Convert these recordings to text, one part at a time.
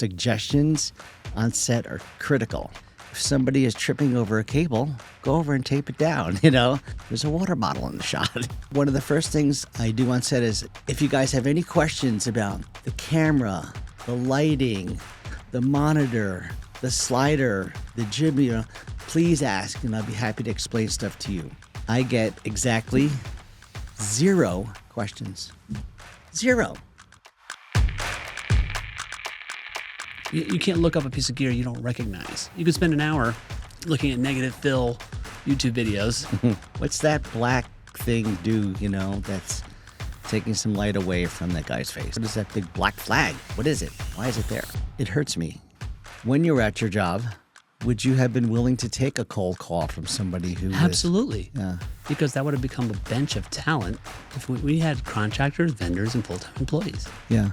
Suggestions on set are critical. If somebody is tripping over a cable, go over and tape it down. There's a water bottle in the shot. One of the first things I do on set is if you guys have any questions about the camera, the lighting, the monitor, the slider, the jib, please ask, and I'll be happy to explain stuff to you. I get exactly 0 questions. 0. You can't look up a piece of gear you don't recognize. You could spend an hour looking at negative fill YouTube videos. What's that black thing do, that's taking some light away from that guy's face? What is that big black flag? What is it? Why is it there? It hurts me. When you're at your job, would you have been willing to take a cold call from somebody who Absolutely. Yeah. Because that would have become a bench of talent if we had contractors, vendors, and full-time employees. Yeah.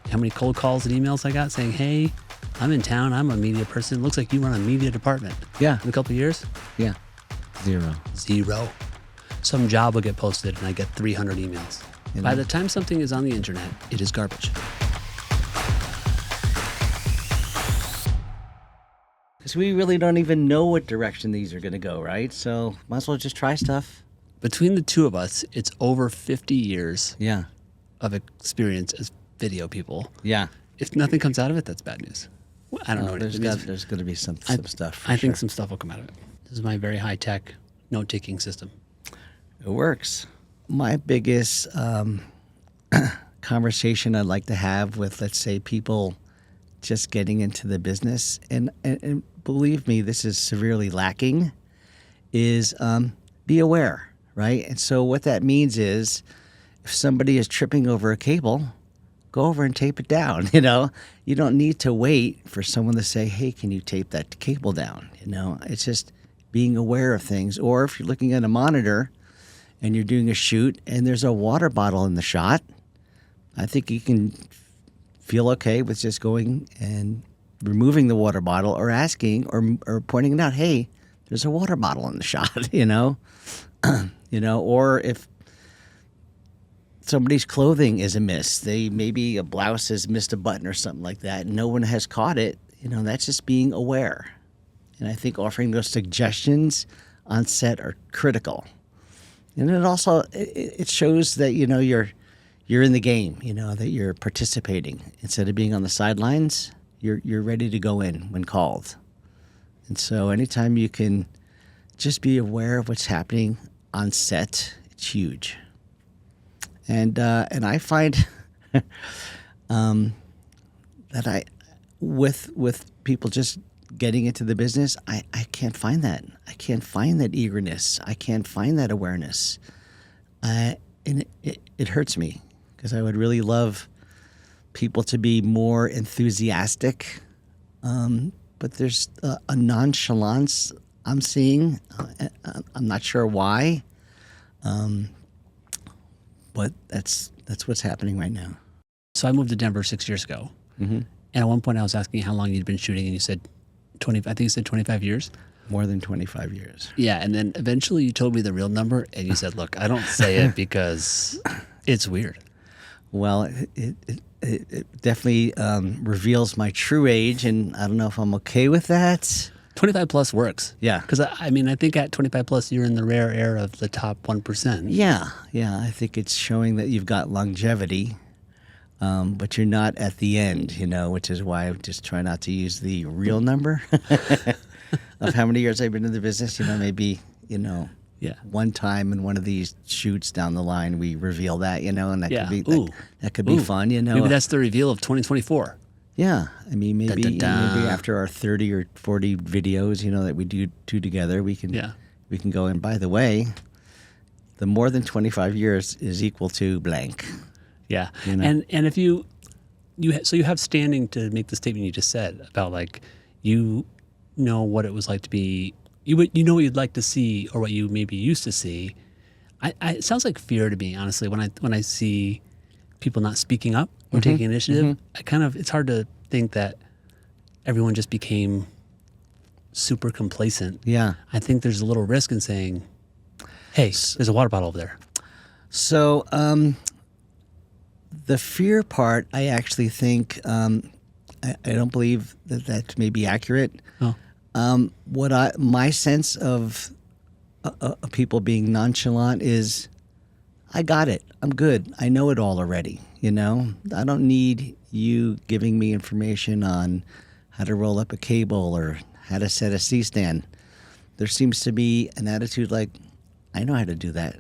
How many cold calls and emails I got saying, hey, I'm in town, I'm a media person. Looks like you run a media department. Yeah. In a couple of years? Yeah. 0. 0. Some job will get posted and I get 300 emails. By the time something is on the internet, it is garbage. Because we really don't even know what direction these are going to go, right? So might as well just try stuff. Between the two of us, it's over 50 years Yeah. of experience as video people. Yeah. If nothing comes out of it, that's bad news. Well, I don't know. There's going to be some stuff. For I sure. think some stuff will come out of it. This is my very high-tech note-taking system. It works. My biggest conversation I'd like to have with, let's say, people just getting into the business, and believe me, this is severely lacking, is be aware, right? And so what that means is if somebody is tripping over a cable, go over and tape it down. You don't need to wait for someone to say, hey, can you tape that cable down? It's just being aware of things. Or if you're looking at a monitor and you're doing a shoot and there's a water bottle in the shot, I think you can feel okay with just going and removing the water bottle or asking or pointing it out, hey, there's a water bottle in the shot, or if somebody's clothing is amiss, maybe a blouse has missed a button or something like that, and no one has caught it, that's just being aware. And I think offering those suggestions on set are critical. And it also, it shows that, you're in the game, that you're participating. Instead of being on the sidelines, you're ready to go in when called. And so anytime you can just be aware of what's happening on set, it's huge. And I find that with people just getting into the business, I can't find that. I can't find that eagerness. I can't find that awareness. And it hurts me because I would really love people to be more enthusiastic. But there's a nonchalance I'm seeing. I'm not sure why. But that's what's happening right now. So I moved to Denver 6 years ago. Mm-hmm. And at one point I was asking you how long you'd been shooting, and you said 20, I think you said 25 years. More than 25 years. Yeah, and then eventually you told me the real number, and you said, look, I don't say it because it's weird. Well, it definitely reveals my true age, and I don't know if I'm okay with that. 25 plus works. Yeah. Because, I think at 25 plus, you're in the rare air of the top 1%. Yeah. I think it's showing that you've got longevity, but you're not at the end, which is why I just try not to use the real number of how many years I've been in the business. Maybe, Yeah. one time in one of these shoots down the line, we reveal that, and that Yeah. could be that could be fun, Maybe that's the reveal of 2024. Yeah, maybe Da-da-da. after our 30 or 40 videos, that we do together, we can go. And by the way, the more than 25 years is equal to blank. Yeah, and if you have standing to make the statement you just said about you know what it was like to be. You know what you'd like to see or what you maybe used to see. It sounds like fear to me, honestly. When I see people not speaking up or taking initiative, it's hard to think that everyone just became super complacent. Yeah. I think there's a little risk in saying, hey, there's a water bottle over there. So the fear part, I actually think I don't believe that may be accurate. Oh, My sense of people being nonchalant is, I got it. I'm good. I know it all already. You know, I don't need you giving me information on how to roll up a cable or how to set a C-stand. There seems to be an attitude like, I know how to do that.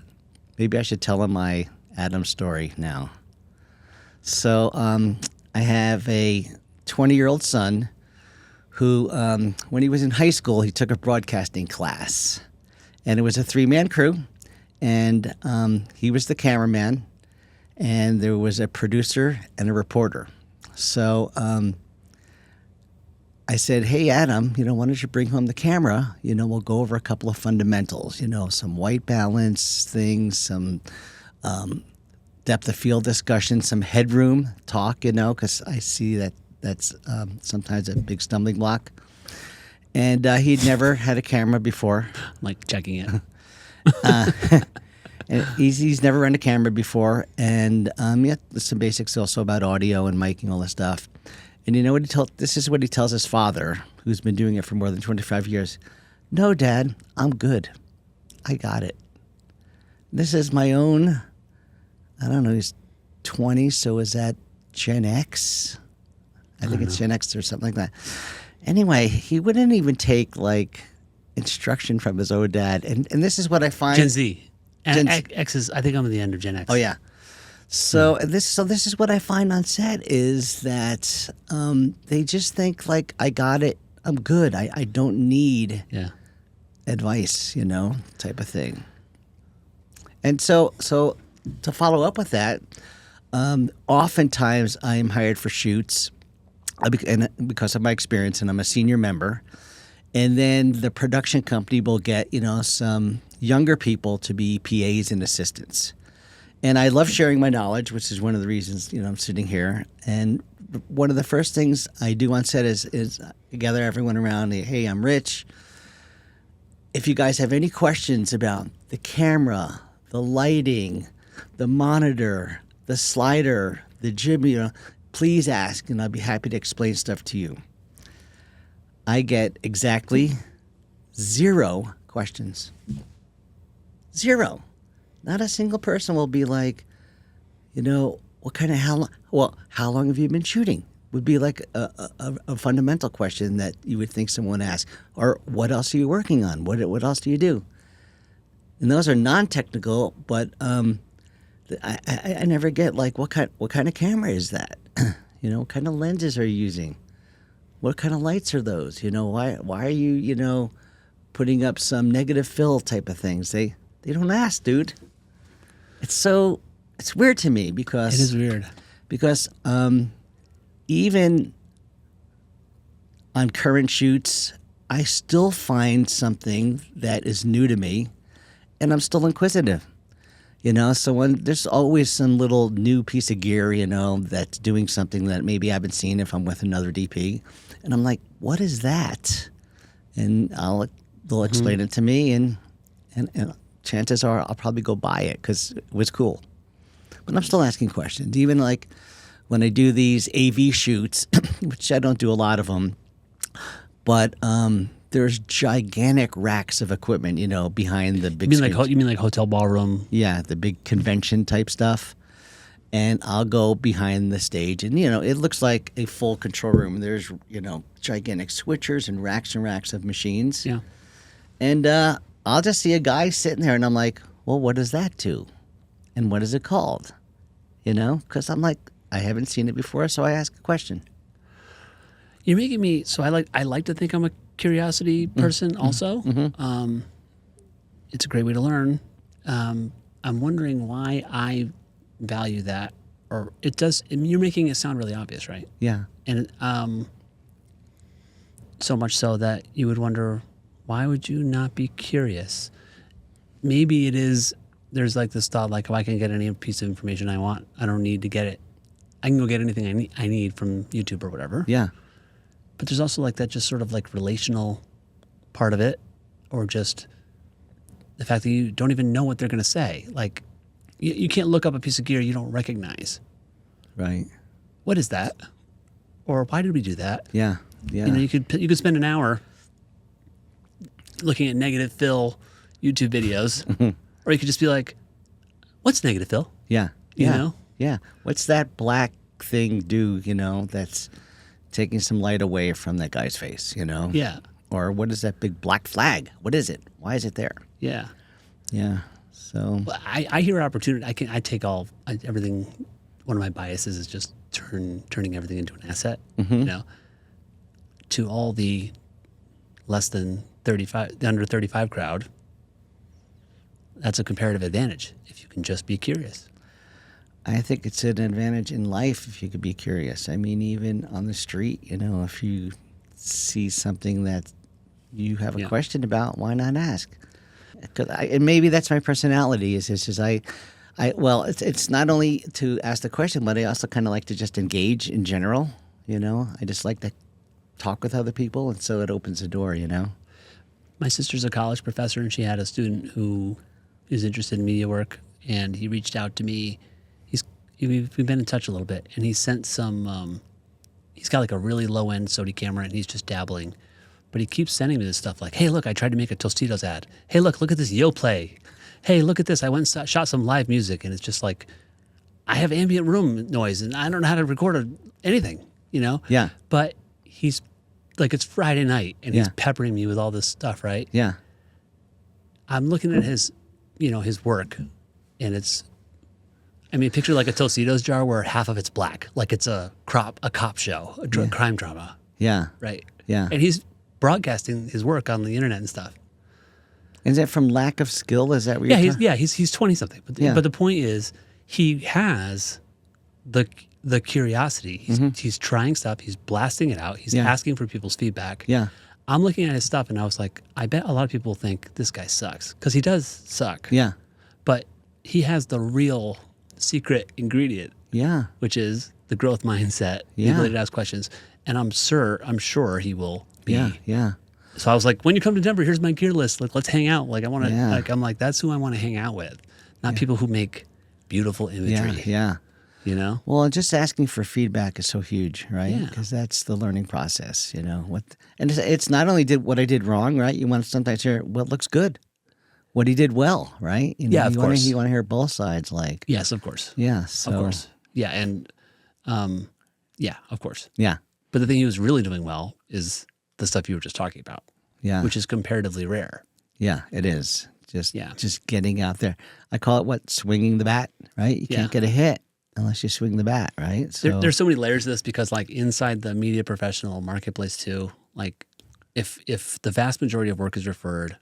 Maybe I should tell him my Adam story now. So I have a 20-year-old son who, when he was in high school, he took a broadcasting class. And it was a 3-man crew. And he was the cameraman. And there was a producer and a reporter. So I said, hey, Adam, why don't you bring home the camera? We'll go over a couple of fundamentals, some white balance things, some depth of field discussion, some headroom talk, because I see that's sometimes a big stumbling block. And he'd never had a camera before. like checking it. And he's never run a camera before. And there's some basics also about audio and miking, all this stuff. And you know what this is what he tells his father, who's been doing it for more than 25 years. No, Dad, I'm good. I got it. This is my own, I don't know, he's 20, so is that Gen X? I think it's Gen X or something like that. Anyway, he wouldn't even take, instruction from his own dad. And this is what I find. Gen Z. And Gen- X is, I think I'm at the end of Gen X. Oh, yeah. So this is what I find on set is that they just think I got it. I'm good. I don't need advice, type of thing. And so to follow up with that, oftentimes I'm hired for shoots, and because of my experience, and I'm a senior member. And then the production company will get some younger people to be PAs and assistants. And I love sharing my knowledge, which is one of the reasons, I'm sitting here. And one of the first things I do on set is gather everyone around. Hey, I'm Rich. If you guys have any questions about the camera, the lighting, the monitor, the slider, the jib, please ask, and I'll be happy to explain stuff to you. I get exactly 0 questions. 0. Not a single person will be like, what kind of how long have you been shooting? Would be like a fundamental question that you would think someone asked. Or what else are you working on? What else do you do? And those are non-technical, but I never get what kind of camera is that? What kind of lenses are you using? What kind of lights are those? Why are you putting up some negative fill type of things? They don't ask, dude. It's weird to me because It is weird. Because even on current shoots, I still find something that is new to me, and I'm still inquisitive. So when there's always some little new piece of gear, that's doing something that maybe I haven't seen if I'm with another DP, and I'm like, what is that? And they'll explain it to me, and chances are I'll probably go buy it because it was cool. But I'm still asking questions. Even when I do these AV shoots, which I don't do a lot of them, but there's gigantic racks of equipment, behind the big screens. You mean like hotel ballroom? Yeah, the big convention type stuff. And I'll go behind the stage, and it looks like a full control room. There's gigantic switchers and racks of machines. Yeah. And I'll just see a guy sitting there, and I'm like, well, what does that do? And what is it called? Because I'm like, I haven't seen it before, so I ask a question. You're making me, so I like to think I'm a curiosity person also. It's a great way to learn. I'm wondering why I value that, or it does, you're making it sound really obvious, right? Yeah. And so much so that you would wonder, why would you not be curious? Maybe it is, there's this thought, if I can get any piece of information I want, I don't need to get it. I can go get anything I need from YouTube or whatever. Yeah. But there's also that just sort of relational part of it, or just the fact that you don't even know what they're going to say. You can't look up a piece of gear you don't recognize. Right. What is that? or why did we do that? Yeah. Yeah. You know, you could spend an hour looking at Negative Phil YouTube videos, or you could just be like, "What's Negative Phil?" Yeah. You Yeah. know? Yeah. What's that black thing do, that's taking some light away from that guy's face, Yeah, Or what is that big black flag? What is it? Why is it there? yeah. Yeah. So, Well, I hear opportunity. I take everything. One of my biases is just turning everything into an asset. You know, to all the less than 35, the under 35 crowd. That's a comparative advantage if you can just be curious. I think it's an advantage in life if you could be curious. I mean, even on the street, if you see something that you have a Yeah. question about, why not ask? And maybe that's my personality. Is it's just well, it's not only to ask the question, but I also kind of like to just engage in general. I just like to talk with other people, and so it opens the door. My sister's a college professor, and she had a student who is interested in media work, and he reached out to me. We've been in touch a little bit, and he sent some. He's got like a really low end Sony camera, and he's just dabbling, but he keeps sending me this stuff like, "Hey, look, I tried to make a Tostitos ad. Hey, look at this YoPlay. Hey, look at this. I went and shot some live music," and it's just like, I have ambient room noise, and I don't know how to record anything, Yeah. But he's like, it's Friday night, and he's Yeah. peppering me with all this stuff, right? Yeah. I'm looking at his work, and picture like a Tostitos jar where half of it's black, like it's a cop show, crime drama, Yeah. right? Yeah. And he's broadcasting his work on the internet and stuff. Is that from lack of skill? Is that what you're talking? He's 20 something, but Yeah. but the point is, he has the curiosity. He's trying stuff. He's blasting it out. He's Yeah. asking for people's feedback. Yeah. I'm looking at his stuff, and I was like, I bet a lot of people think this guy sucks, because he does suck. Yeah. But he has the real secret ingredient, Yeah. which is the growth mindset, the Yeah. ability to ask questions. And I'm sure he will be. Yeah. Yeah. So I was like, when you come to Denver, here's my gear list. Like, let's hang out. Like, I want to. Yeah. I'm like, that's who I want to hang out with, not people who make beautiful imagery. Yeah. Yeah. Well, just asking for feedback is so huge, right? Yeah. Because that's the learning process, and it's not only what I did wrong, right? You want to sometimes hear what looks good, what he did well, right? Yeah, of course. You want to hear both sides, like Yes, of course. yeah, so Of course. Yeah, and yeah, of course. yeah, But the thing he was really doing well is the stuff you were just talking about, yeah, which is comparatively rare. yeah, it is just Yeah. just getting out there. I call it swinging the bat, right? You can't get a hit unless you swing the bat, right? So There's so many layers to this, because like inside the media professional marketplace too, like if the vast majority of work is referred,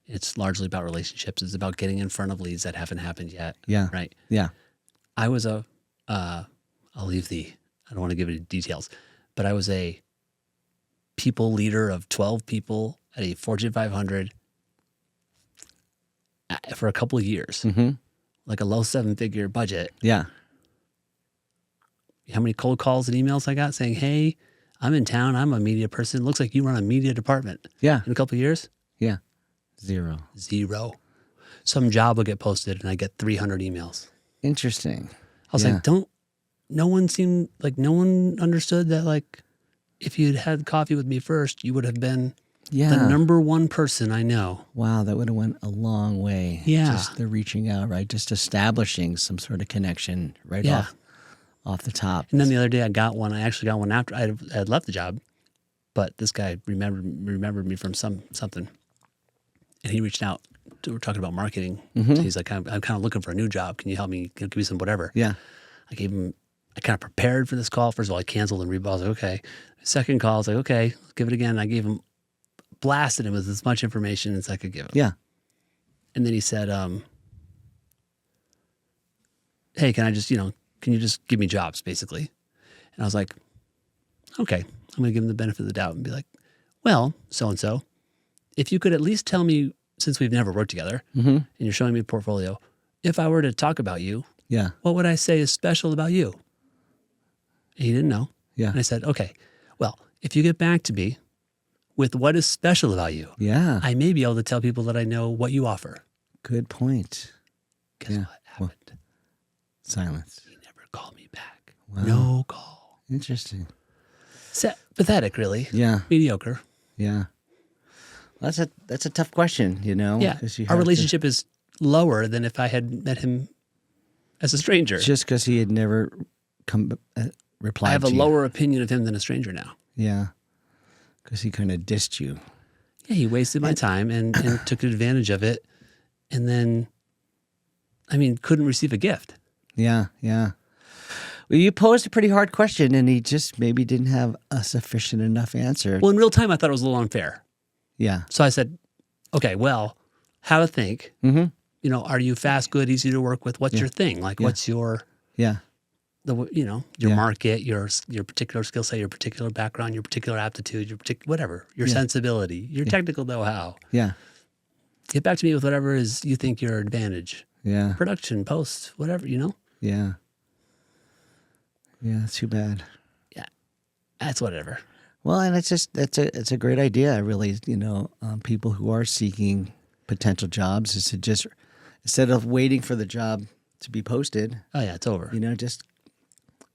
it's largely about relationships. It's about getting in front of leads that haven't happened yet. yeah, Right. yeah, I was I don't want to give any details, but I was a people leader of 12 people at a Fortune 500 for a couple of years, like a low 7-figure budget. yeah, How many cold calls and emails I got saying, "Hey, I'm in town. I'm a media person. Looks like you run a media department." yeah, In a couple of years, yeah. 0. 0. Some job will get posted, and I get 300 emails. Interesting. I was like, no one understood that, like, if you'd had coffee with me first, you would have been Yeah. the number one person I know. Wow, that would have went a long way. Yeah. Just the reaching out, right? Just establishing some sort of connection right Yeah. off the top. And then the other day I got one. I actually got one after I had left the job, but this guy remembered me from something, and he reached out. We're talking about marketing. So he's like, I'm kind of looking for a new job. Can you help me? Give me some whatever. Yeah. I kind of prepared for this call. First of all, I canceled and rebought. I was like, okay. Second call, I was like, okay, let's give it again. I gave him, blasted him with as much information as I could give him. Yeah. And then he said, hey, can you just give me jobs, basically? And I was like, okay, I'm going to give him the benefit of the doubt and be like, well, so-and-so, if you could at least tell me, since we've never worked together and you're showing me a portfolio, if I were to talk about you, Yeah. what would I say is special about you? And he didn't know. Yeah. And I said, okay, well, if you get back to me with what is special about you, Yeah. I may be able to tell people that I know what you offer. Good point. Guess Yeah. what happened? Silence. He never called me back. Wow. No call. Interesting. Pathetic, really. Yeah. Mediocre. Yeah. That's a tough question, you know. Yeah. 'cause you Our have to- relationship is lower than if I had met him as a stranger. just because he had never replied. I have a to you. lower opinion of him than a stranger now. Yeah. Because he kind of dissed you. Yeah, he wasted my time and took advantage of it. And then, I mean, couldn't receive a gift. Yeah. Yeah. Well, you posed a pretty hard question, and he just maybe didn't have a sufficient enough answer. Well, in real time, I thought it was a little unfair. Yeah. So I said, okay, well, have a think. Mm-hmm. You know, are you fast, good, easy to work with? What's your thing? Like, what's your Yeah. your Yeah. market, your particular skill set, your particular background, your particular aptitude, whatever, your sensibility, your technical know-how. Yeah. Get back to me with whatever is you think your advantage. Yeah. Production, post, whatever, Yeah. Yeah. Too bad. Yeah, that's whatever. Well, and it's a great idea, really. You know, people who are seeking potential jobs is to just instead of waiting for the job to be posted, Oh yeah, it's over. you know, just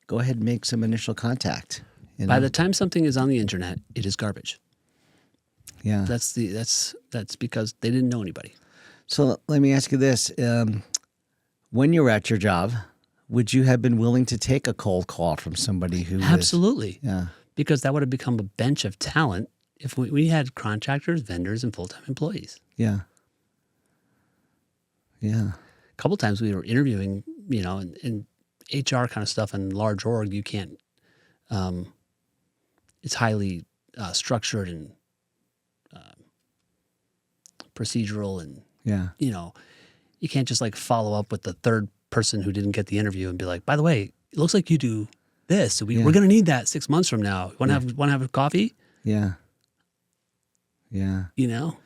go ahead and make some initial contact. You By know? the time something is on the internet, it is garbage. Yeah. That's because they didn't know anybody. So let me ask you this: when you were at your job, would you have been willing to take a cold call from somebody who was- Absolutely. Yeah. Because that would have become a bench of talent if we had contractors, vendors, and full-time employees. Yeah. Yeah. A couple times we were interviewing, you know, in HR kind of stuff in large org, you can't, it's highly structured and procedural and, Yeah. you know, you can't just like follow up with the third person who didn't get the interview and be like, by the way, it looks like you do this. So we're going to need that 6 months from now. Want to have a coffee? Yeah. Yeah. You know?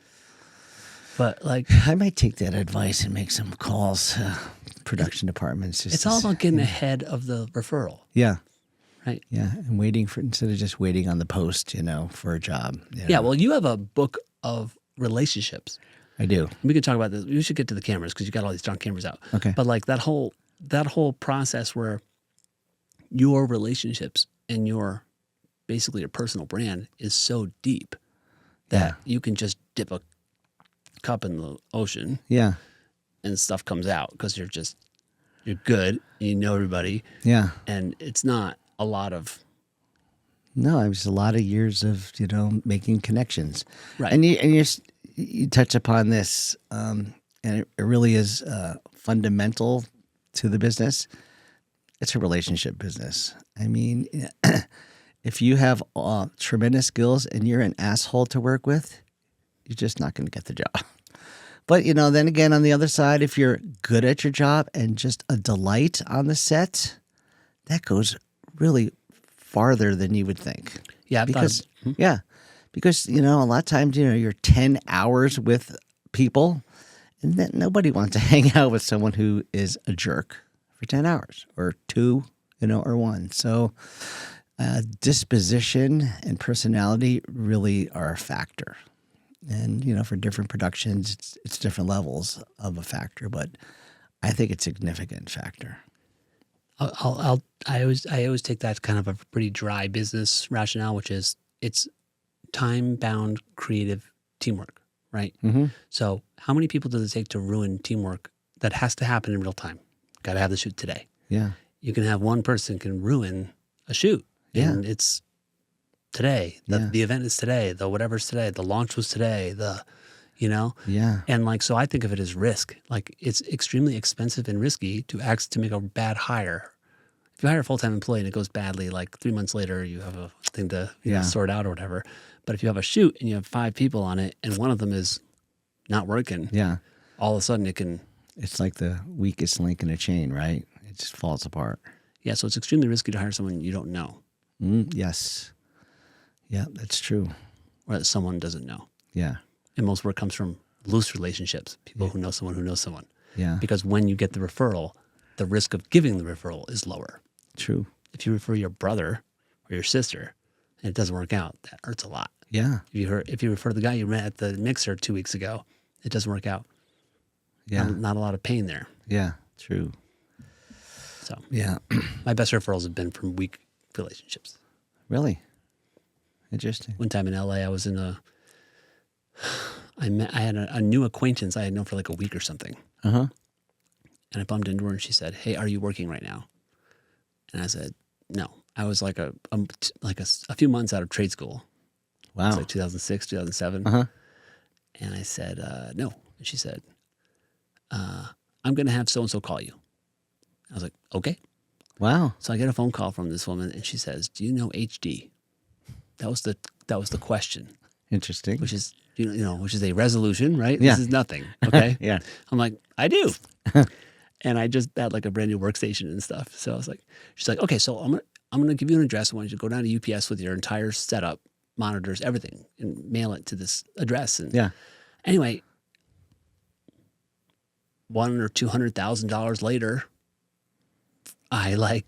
But like, I might take that advice and make some calls to production departments. Just it's to all s- about getting ahead of the referral, Yeah. right? Yeah. And waiting for, instead of just waiting on the post, you know, for a job. you Yeah. know. Well, you have a book of relationships. I do. We can talk about this. We should get to the cameras because you got all these darn cameras out. Okay. But like that whole process where your relationships and your basically your personal brand is so deep that you can just dip a cup in the ocean Yeah. and stuff comes out because you're good and you know everybody Yeah. and it's not a lot of No, it was a lot of years of, you know, making connections. Right. And you touch upon this, and it really is fundamental to the business. It's a relationship business. I mean, if you have tremendous skills and you're an asshole to work with, you're just not going to get the job. But, you know, then again, on the other side, if you're good at your job and just a delight on the set, that goes really farther than you would think. yeah Because, because, you know, a lot of times, you know, you're 10 hours with people and then nobody wants to hang out with someone who is a jerk for 10 hours or 2, you know, or 1. So disposition and personality really are a factor. And, you know, for different productions, it's different levels of a factor, but I think it's a significant factor. I always take that kind of a pretty dry business rationale, which is it's time bound creative teamwork, right? Mm-hmm. So how many people does it take to ruin teamwork that has to happen in real time? Got to have the shoot today. Yeah. You can have one person can ruin a shoot, and it's today. The event is today. The whatever's today. The launch was today. Yeah. And like, so I think of it as risk. Like it's extremely expensive and risky to make a bad hire. If you hire a full-time employee and it goes badly, like 3 months later, you have a thing to sort out or whatever. But if you have a shoot and you have 5 people on it and one of them is not working, Yeah. all of a sudden it can, It's like the weakest link in a chain, right? It just falls apart. yeah. So it's extremely risky to hire someone you don't know Yes. Yeah, that's true. or that someone doesn't know. Yeah. And most work comes from loose relationships, people who know someone who knows someone. Yeah. Because when you get the referral, the risk of giving the referral is lower. True. If you refer your brother or your sister and it doesn't work out, that hurts a lot. Yeah. If you refer the guy you met at the mixer 2 weeks ago, it doesn't work out. Yeah. Not a lot of pain there. Yeah. True. So Yeah. my best referrals have been from weak relationships. Really? Interesting. One time in LA, I was in I had a new acquaintance I had known for like a week or something. Uh-huh. And I bumped into her and she said, "Hey, are you working right now?" And I said, "No." I was like a few months out of trade school. Wow. It's like 2006, 2007. Uh-huh. And I said, "No." And she said, "I'm going to have so-and-so call you." I was like, "Okay." Wow. So I get a phone call from this woman and she says, "Do you know HD?" That was the question, Interesting. which is, which is a resolution, right? Yeah. This is nothing. Okay. Yeah. I'm like, "I do." And I just had like a brand new workstation and stuff. So I was like, she's like, "Okay, so I'm gonna give you an address. I want you to go down to UPS with your entire setup, monitors, everything, and mail it to this address." And Yeah. anyway, $100,000 or $200,000 later, I like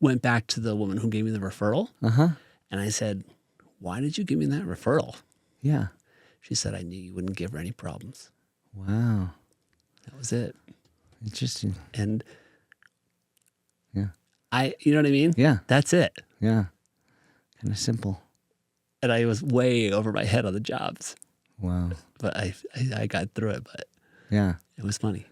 went back to the woman who gave me the referral, Uh-huh. and I said, "Why did you give me that referral?" Yeah. She said, "I knew you wouldn't give her any problems." Wow. That was it. Interesting. And Yeah. you know what I mean? Yeah. That's it. Yeah. Kind of simple. And I was way over my head on the jobs, Wow. but I got through it. But Yeah. it was funny.